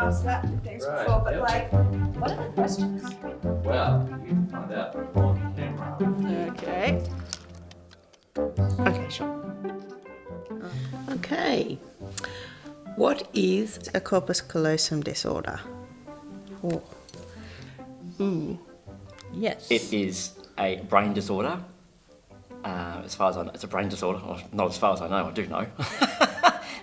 asked that things before, but what are the questions? Well, you can find out on camera. Okay. Okay, sure. Okay. What is a Corpus Callosum Disorder? Oh. Ooh. Yes. It is a brain disorder. As far as I know, it's a brain disorder. Well, not as far as I know, I do know.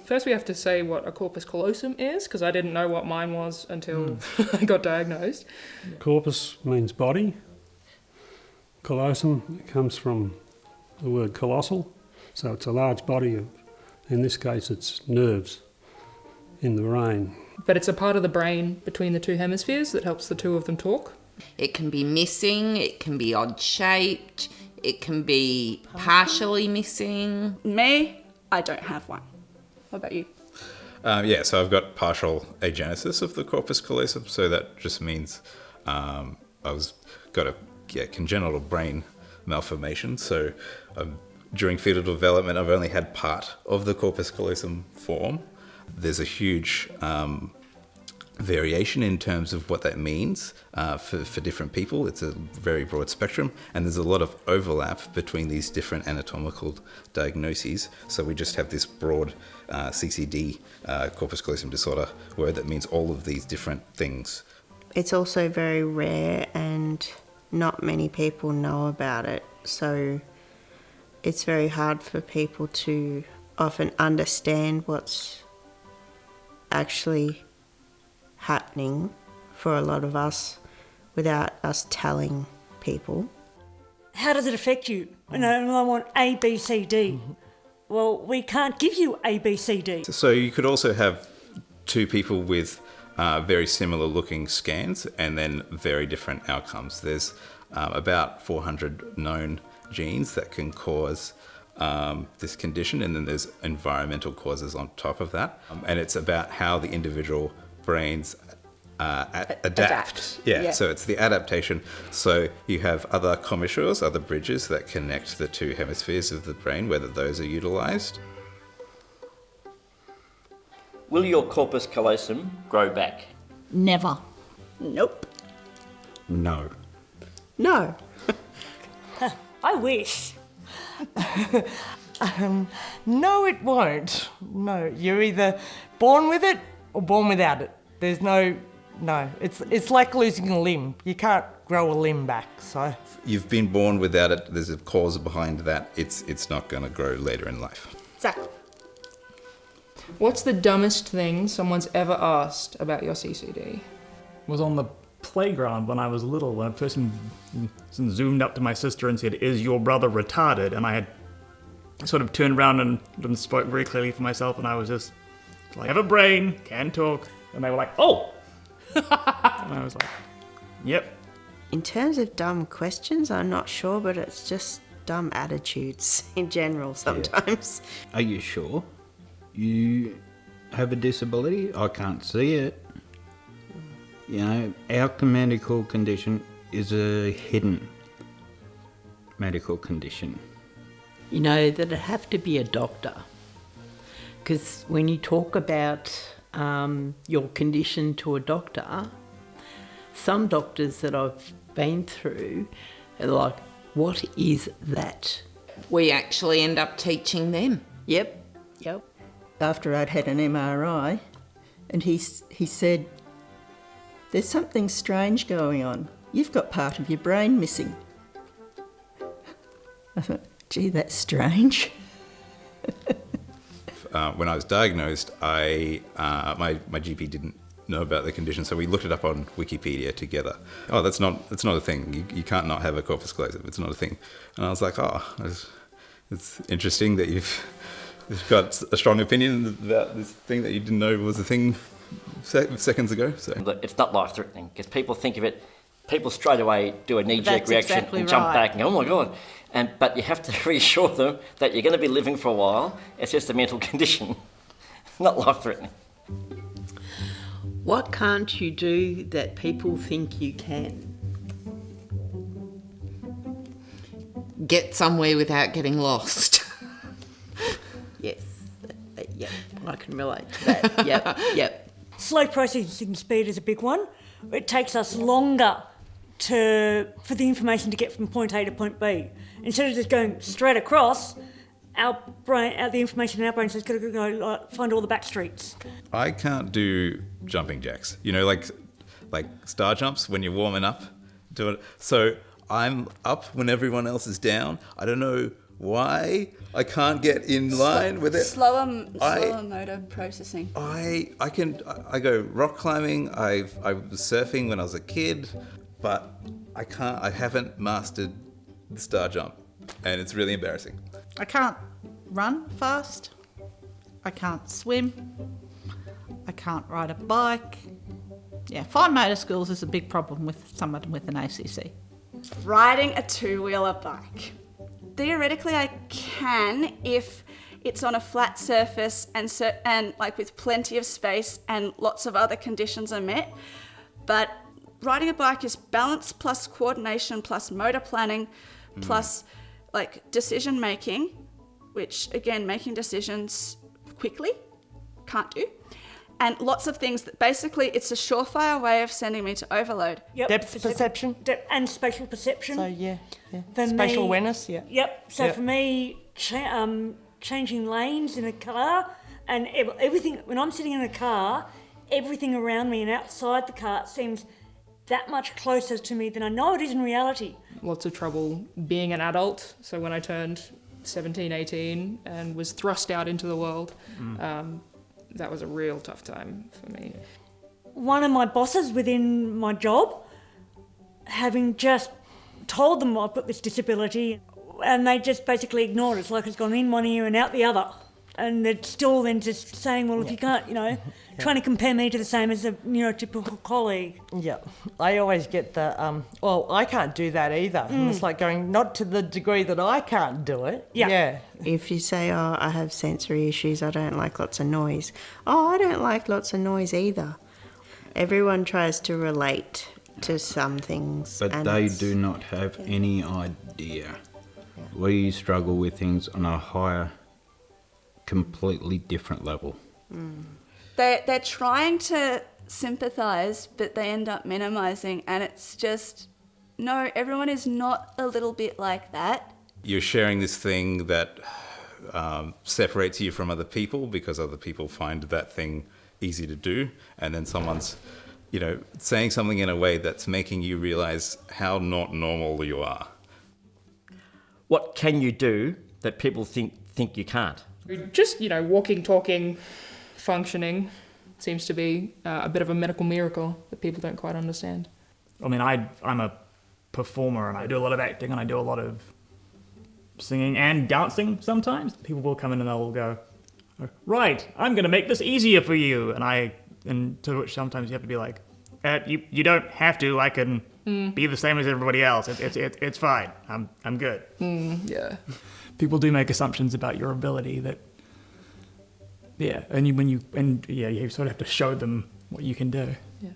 First we have to say what a corpus callosum is, because I didn't know what mine was until I got diagnosed. Corpus means body. Callosum comes from the word colossal, so it's a large body of, in this case it's nerves in the brain. But it's a part of the brain between the two hemispheres that helps the two of them talk. It can be missing, it can be odd-shaped, it can be partially missing. Me, I don't have one. What about you? So I've got partial agenesis of the corpus callosum, so that just means got a congenital brain malformation. So during fetal development, I've only had part of the corpus callosum form. There's a huge variation in terms of what that means for different people. It's a very broad spectrum, and there's a lot of overlap between these different anatomical diagnoses. So we just have this broad CCD, Corpus Callosum Disorder, word that means all of these different things. It's also very rare and not many people know about it, so it's very hard for people to often understand what's actually happening for a lot of us without us telling people. How does it affect you? I want A, B, C, D. Well, we can't give you A, B, C, D. So you could also have two people with very similar looking scans and then very different outcomes. There's about 400 known genes that can cause this condition, and then there's environmental causes on top of that. And it's about how the individual brains adapt. Yeah, so it's the adaptation. So you have other commissures, other bridges that connect the two hemispheres of the brain, whether those are utilised. Will your corpus callosum grow back? Never. Nope. No. No. I wish. No, it won't. No, you're either born with it or born without it. There's no. It's like losing a limb. You can't grow a limb back, so. You've been born without it. There's a cause behind that. It's not going to grow later in life. Exactly. What's the dumbest thing someone's ever asked about your CCD? Was on the playground when I was little, when a person zoomed up to my sister and said, "Is your brother retarded?" And I had sort of turned around and spoke very clearly for myself, and I was just like, "I have a brain, can talk." And they were like, "Oh!" And I was like, "Yep." In terms of dumb questions, I'm not sure, but it's just dumb attitudes in general sometimes. Are you sure you have a disability? I can't see it. You know, our medical condition is a hidden medical condition. You know, that it'd have to be a doctor. Because when you talk about your condition to a doctor, some doctors that I've been through are like, what is that? We actually end up teaching them. Yep. After I'd had an MRI, and he said, "There's something strange going on. You've got part of your brain missing." I thought, gee, that's strange. When I was diagnosed, my GP didn't know about the condition, so we looked it up on Wikipedia together. Oh, that's not a thing. You can't not have a corpus callosum. It's not a thing. And I was like, it's interesting that you've got a strong opinion about this thing that you didn't know was a thing seconds ago. So It's not life-threatening, because people think of it, people straight away do a knee-jerk reaction exactly and jump right. back and go, "Oh my God." But you have to reassure them that you're going to be living for a while. It's just a mental condition, not life-threatening. What can't you do that people think you can? Get somewhere without getting lost. Yes. Yep. I can relate to that. Yep. slow processing speed is a big one. It takes us longer for the information to get from point A to point B. Instead of just going straight across, the information in our brain says, got to go find all the back streets. I can't do jumping jacks. You know, like star jumps when you're warming up. Do it. So I'm up when everyone else is down. I don't know why I can't get in line with it. Slower motor processing. I go rock climbing. I was surfing when I was a kid, but I haven't mastered the star jump, and it's really embarrassing. I can't run fast. I can't swim. I can't ride a bike. Yeah, fine motor skills is a big problem with someone with an ACC. Riding a two-wheeler bike. Theoretically, I can if it's on a flat surface and like with plenty of space and lots of other conditions are met. But riding a bike is balance plus coordination plus motor planning plus like decision making, which again, making decisions quickly, can't do. And lots of things that basically it's a surefire way of sending me to overload. Yep. Depth perception. And spatial perception. So yeah. For Spatial me, awareness, yeah. Yep. So for me, changing lanes in a car and everything, when I'm sitting in a car, everything around me and outside the car seems that much closer to me than I know it is in reality. Lots of trouble being an adult. So when I turned 17, 18 and was thrust out into the world, that was a real tough time for me. One of my bosses within my job, having just told them I've got this disability, and they just basically ignored it. It's like it's gone in one ear and out the other. And they're still then just saying, well, if you can't, trying to compare me to the same as a neurotypical colleague. Yeah, I always get the, I can't do that either. And it's like going, not to the degree that I can't do it. Yeah. If you say, I have sensory issues, I don't like lots of noise. I don't like lots of noise either. Everyone tries to relate to some things. But they do not have any idea. We struggle with things on a higher, completely different level. They're trying to sympathise, but they end up minimising, and it's just, no, everyone is not a little bit like that. You're sharing this thing that separates you from other people because other people find that thing easy to do, and then someone's, saying something in a way that's making you realise how not normal you are. What can you do that people think you can't? Just, walking, talking, functioning seems to be a bit of a medical miracle that people don't quite understand. I mean, I'm a performer and I do a lot of acting and I do a lot of singing and dancing sometimes. People will come in and they'll go, right, I'm going to make this easier for you. And to which sometimes you have to be like, you don't have to, I can be the same as everybody else. It's fine. I'm good. Yeah. People do make assumptions about your ability that, and you sort of have to show them what you can do. Yeah.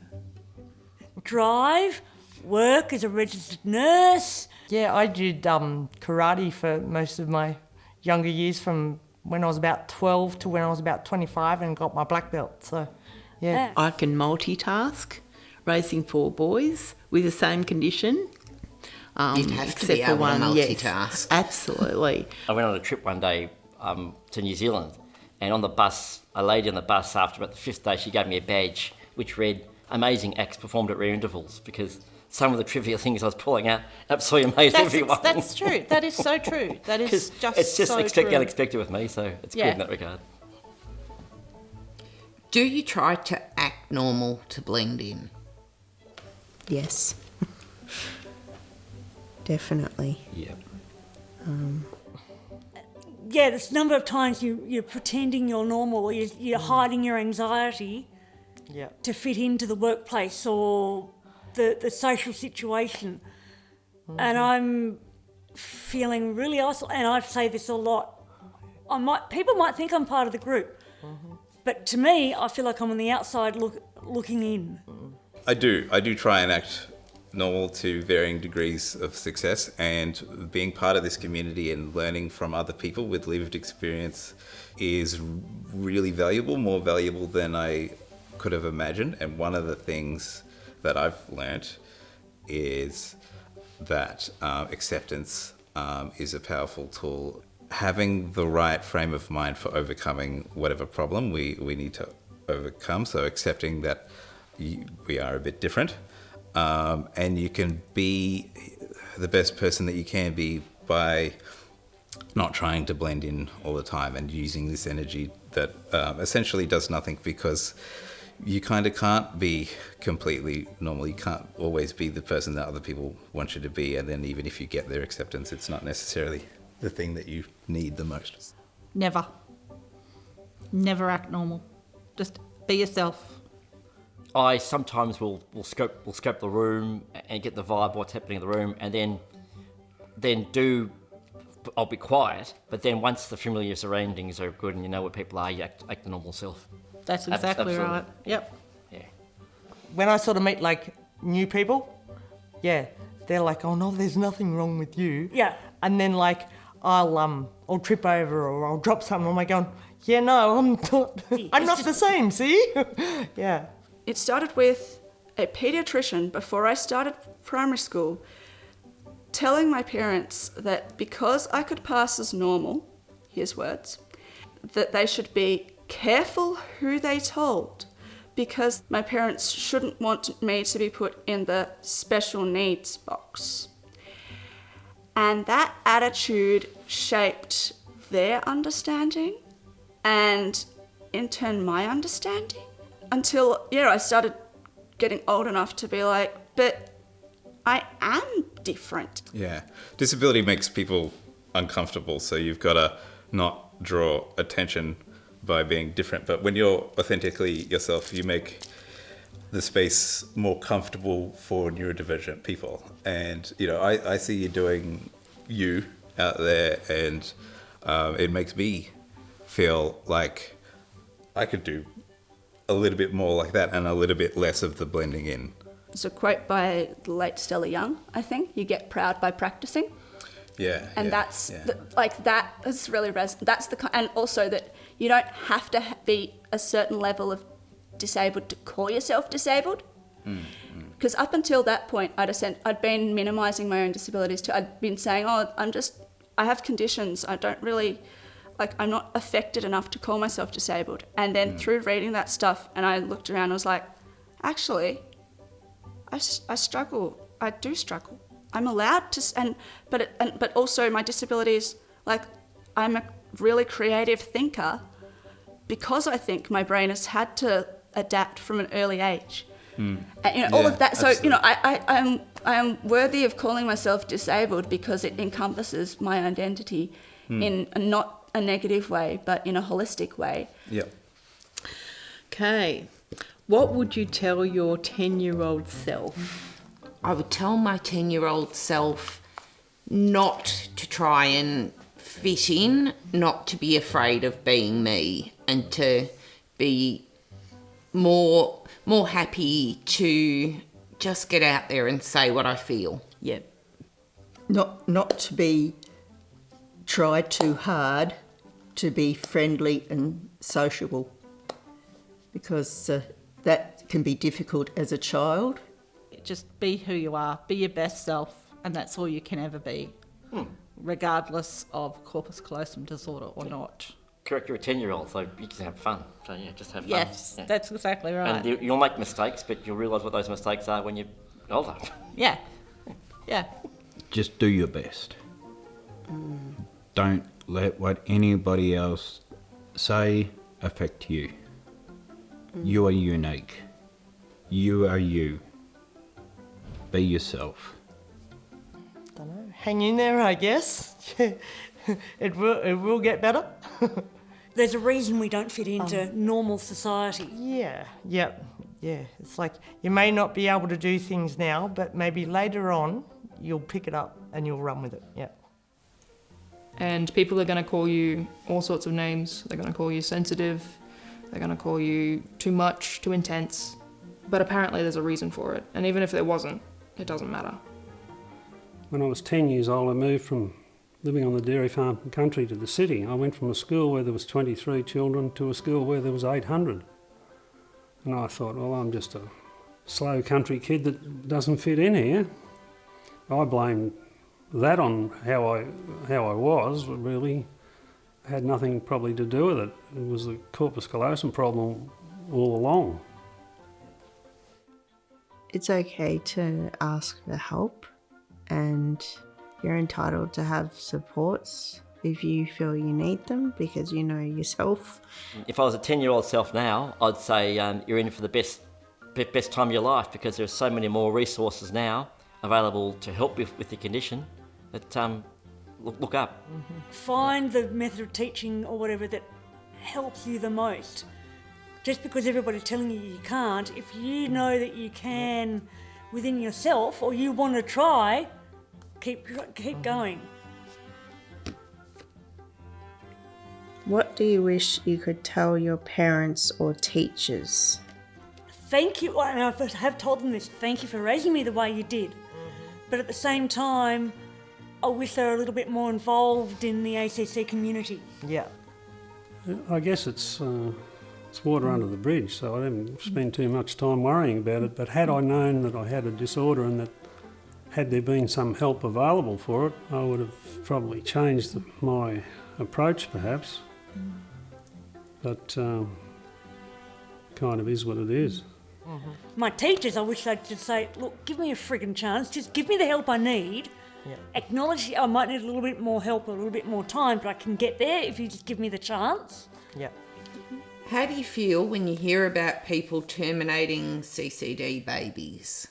Drive, work as a registered nurse. Yeah, I did karate for most of my younger years, from when I was about 12 to when I was about 25, and got my black belt. So, yeah. I can multitask, raising 4 boys with the same condition. You'd have to be able to multitask. Yes, absolutely. I went on a trip one day to New Zealand, and on the bus, a lady on the bus, after about the 5th day, she gave me a badge which read, "Amazing acts performed at rare intervals," because some of the trivial things I was pulling out absolutely amazed everyone. That's true. That is so true. That is just it's just so expect the true. unexpected with me, so it's good in that regard. Do you try to act normal to blend in? Yes. Definitely. Yep. There's a number of times you're pretending you're normal, you're hiding your anxiety to fit into the workplace or the social situation. And I'm feeling really isolated, and I say this a lot. People might think I'm part of the group, but to me, I feel like I'm on the outside looking in. I do try and act normal to varying degrees of success, and being part of this community and learning from other people with lived experience is really valuable, more valuable than I could have imagined. And one of the things that I've learnt is that acceptance is a powerful tool. Having the right frame of mind for overcoming whatever problem we need to overcome. So accepting that we are a bit different, and you can be the best person that you can be by not trying to blend in all the time and using this energy that essentially does nothing, because you kind of can't be completely normal. You can't always be the person that other people want you to be, and then even if you get their acceptance, it's not necessarily the thing that you need the most. Never act normal. Just be yourself. I sometimes will scope the room and get the vibe of what's happening in the room, and then I'll be quiet, but then once the familiar surroundings are good and you know where people are, you act the normal self. That's exactly Absolutely. right. Yep. Yeah. When I sort of meet like new people, yeah, they're like, "Oh no, there's nothing wrong with you." Yeah. And then like I'll trip over or I'll drop something. I'm like going, "Yeah, no, I'm not. I'm not the same." See? Yeah. It started with a paediatrician before I started primary school telling my parents that because I could pass as normal, his words, that they should be careful who they told, because my parents shouldn't want me to be put in the special needs box. And that attitude shaped their understanding and in turn my understanding until, I started getting old enough to be like, but I am different. Yeah. Disability makes people uncomfortable, so you've got to not draw attention by being different. But when you're authentically yourself, you make the space more comfortable for neurodivergent people. And, I see you doing you out there, and it makes me feel like I could do a little bit more like that and a little bit less of the blending in. It's a quote by the late Stella Young, I think. You get proud by practicing. Yeah. And that's that is really that's and also that you don't have to be a certain level of disabled to call yourself disabled. Because up until that point, I'd been minimising my own disabilities too. I'd been saying, I have conditions. I don't really, I'm not affected enough to call myself disabled. And then through reading that stuff, and I looked around, I was like, actually, I struggle. I do struggle. I'm allowed to, but also my disabilities, I'm a really creative thinker because I think my brain has had to adapt from an early age. And, all of that. So, absolutely. I am worthy of calling myself disabled because it encompasses my identity in not a negative way, but in a holistic way. Yeah. Okay. What would you tell your 10-year-old self? I would tell my 10-year-old self not to try and fit in, not to be afraid of being me, and to be more happy to just get out there and say what I feel. Yep. Not to be tried too hard to be friendly and sociable, because that can be difficult as a child. Just be who you are, be your best self, and that's all you can ever be, regardless of Corpus Callosum Disorder or not. Correct, you're a 10-year-old, so you can have fun. So yeah, just have fun. Yes, that's exactly right. And you'll make mistakes, but you'll realise what those mistakes are when you're older. Yeah. Just do your best. Don't let what anybody else say affect you. You are unique. You are you. Be yourself. Don't know. Hang in there, I guess. It will get better. There's a reason we don't fit into normal society. Yeah. It's like you may not be able to do things now, but maybe later on you'll pick it up and you'll run with it. Yeah. And people are going to call you all sorts of names. They're going to call you sensitive. They're going to call you too much, too intense. But apparently there's a reason for it. And even if there wasn't, it doesn't matter. When I was 10 years old, I moved from living on the dairy farm country to the city. I went from a school where there was 23 children to a school where there was 800. And I thought, well, I'm just a slow country kid that doesn't fit in here. I blamed that on how I was, really. It had nothing probably to do with it. It was the Corpus Callosum problem all along. It's okay to ask for help, and you're entitled to have supports if you feel you need them, because you know yourself. If I was a 10-year-old self now, I'd say you're in for the best time of your life, because there's so many more resources now available to help with the condition that look up. Find the method of teaching or whatever that helps you the most. Just because everybody's telling you can't, if you know that you can within yourself, or you want to try, keep going. What do you wish you could tell your parents or teachers? Thank you, and I have told them this, thank you for raising me the way you did. But at the same time, I wish they were a little bit more involved in the ACC community. Yeah. I guess it's water under the bridge, so I didn't spend too much time worrying about it. But had I known that I had a disorder and that had there been some help available for it, I would have probably changed my approach perhaps. But kind of is what it is. My teachers, I wish they'd just say, look, give me a friggin' chance, just give me the help I need. Yeah. Acknowledge I might need a little bit more help, a little bit more time, but I can get there if you just give me the chance. Yeah. How do you feel when you hear about people terminating CCD babies?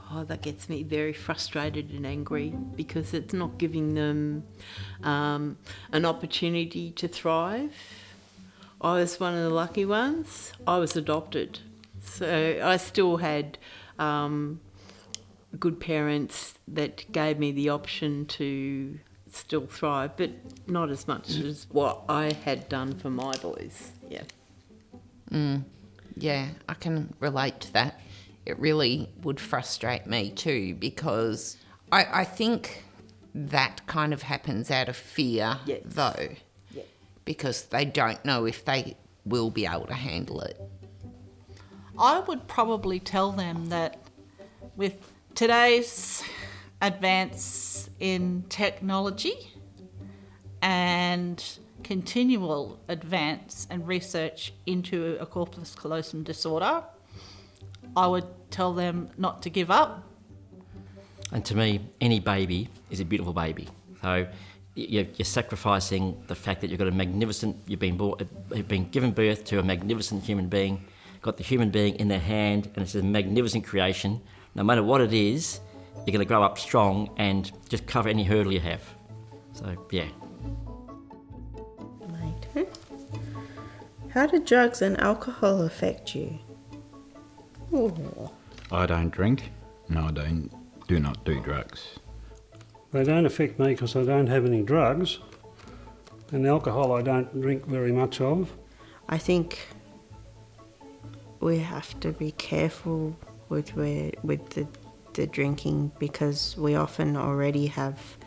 Oh, that gets me very frustrated and angry, because it's not giving them an opportunity to thrive. I was one of the lucky ones. I was adopted. So I still had good parents that gave me the option to still thrive, but not as much as what I had done for my boys. Yeah. Yeah, I can relate to that. It really would frustrate me too, because I think that kind of happens out of fear, though, because they don't know if they will be able to handle it. I would probably tell them that with today's advance in technology and continual advance and research into a corpus callosum disorder, I would tell them not to give up. And to me, any baby is a beautiful baby. So you're sacrificing the fact that you've got you've been given birth to a magnificent human being, got the human being in their hand, and it's a magnificent creation. No matter what it is, you're going to grow up strong and just cover any hurdle you have. So, yeah. Mate, how do drugs and alcohol affect you? Oh. I don't drink. No, I do not do drugs. They don't affect me because I don't have any drugs, and alcohol I don't drink very much of. I think we have to be careful with the drinking, because we often already have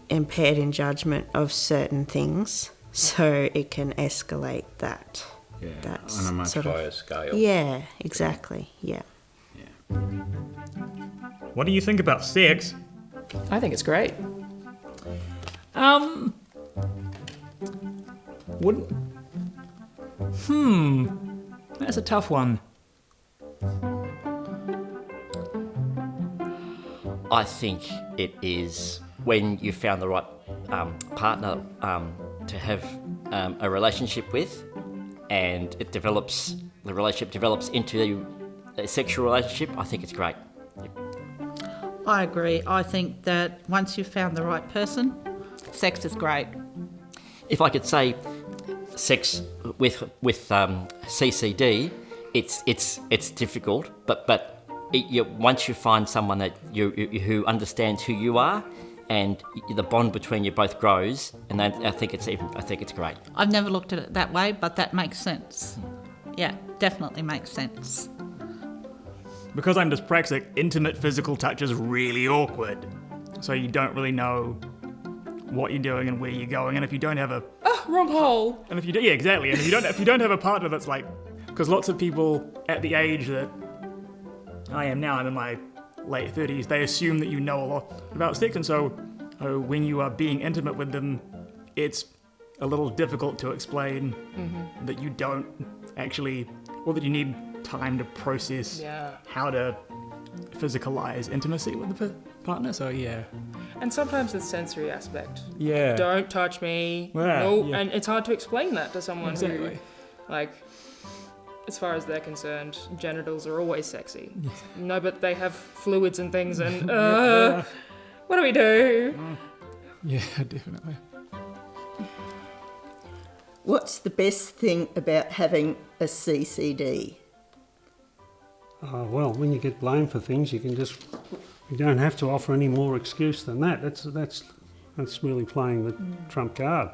impaired in judgment of certain things, so it can escalate that. Yeah, That's on a much sort higher of, scale. Yeah, exactly, yeah. What do you think about sex? I think it's great. That's a tough one. I think it is when you found the right partner to have a relationship with, and the relationship develops into a sexual relationship. I think it's great. I agree. I think that once you've found the right person, sex is great. If I could say, sex with CCD, it's difficult, but once you find someone that who understands who you are, and the bond between you both grows, and I think it's great. I've never looked at it that way, but that makes sense. Yeah, definitely makes sense. Because I'm dyspraxic, intimate physical touch is really awkward. So you don't really know what you're doing and where you're going, and if you don't have a wrong hole. And if you do, yeah, exactly. And if you don't have a partner that's like Because lots of people at the age that I am now, I'm in my late 30s, they assume that you know a lot about sticks, and so when you are being intimate with them, it's a little difficult to explain that you don't actually, or that you need time to process how to physicalize intimacy with the partner. So yeah. And sometimes the sensory aspect. Yeah. Don't touch me. Yeah, No. yeah. And it's hard to explain that to someone who, Exactly. like, as far as they're concerned, genitals are always sexy. No, but they have fluids and things, and what do we do? Yeah, definitely. What's the best thing about having a CCD? Well, when you get blamed for things, you don't have to offer any more excuse than that. That's really playing the trump card.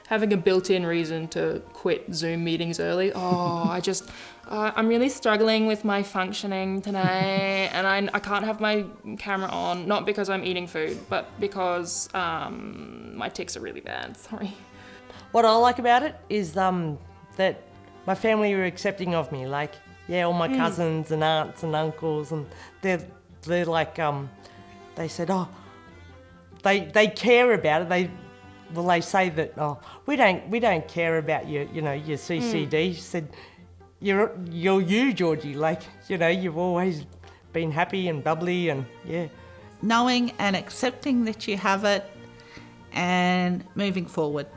Having a built-in reason to quit Zoom meetings early. I'm really struggling with my functioning today, and I can't have my camera on, not because I'm eating food, but because my tics are really bad. Sorry. What I like about it is that my family are accepting of me. Like, yeah, all my cousins and aunts and uncles, and they're like, they said, they care about it. They say that, we don't care about your CCD. She said, you're you, Georgie. Like, you've always been happy and bubbly, and yeah. Knowing and accepting that you have it and moving forward.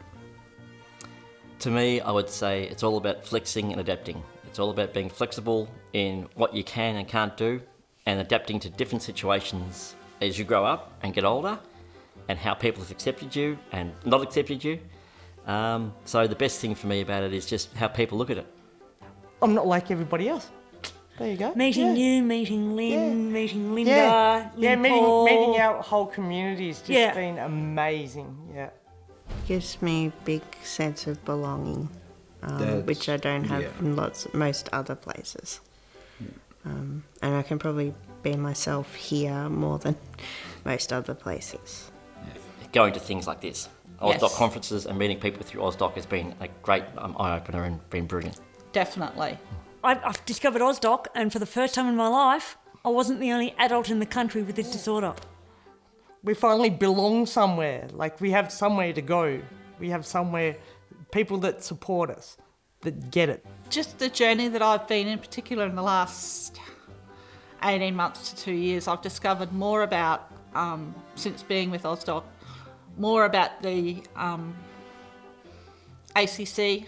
To me, I would say it's all about flexing and adapting. It's all about being flexible in what you can and can't do, and adapting to different situations as you grow up and get older, and how people have accepted you and not accepted you. So the best thing for me about it is just how people look at it. I'm not like everybody else. There you go. Meeting you, meeting Lynn, meeting Linda, meeting our whole community has just been amazing. Yeah. Gives me a big sense of belonging, which I don't have in most other places. And I can probably be myself here more than most other places. Going to things like this, Yes. AusDoCC conferences and meeting people through AusDoCC has been a great eye-opener and been brilliant. Definitely. I've discovered AusDoCC, and for the first time in my life, I wasn't the only adult in the country with this disorder. We finally belong somewhere. Like, we have somewhere to go. We have somewhere, people that support us, that get it. Just the journey that I've been in, particular in the last 18 months to 2 years, I've discovered more about, since being with AusDoCC, more about the ACC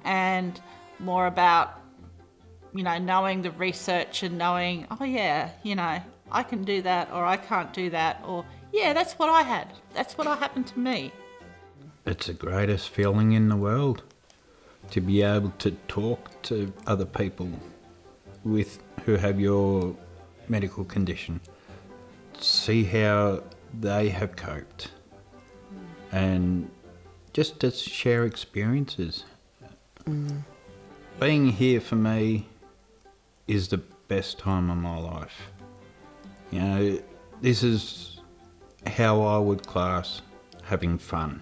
and more about, knowing the research and knowing, I can do that, or I can't do that, or, that's what I had. That's what happened to me. It's the greatest feeling in the world to be able to talk to other people who have your medical condition, see how they have coped, and just to share experiences. Being here for me is the best time of my life. This is how I would class having fun.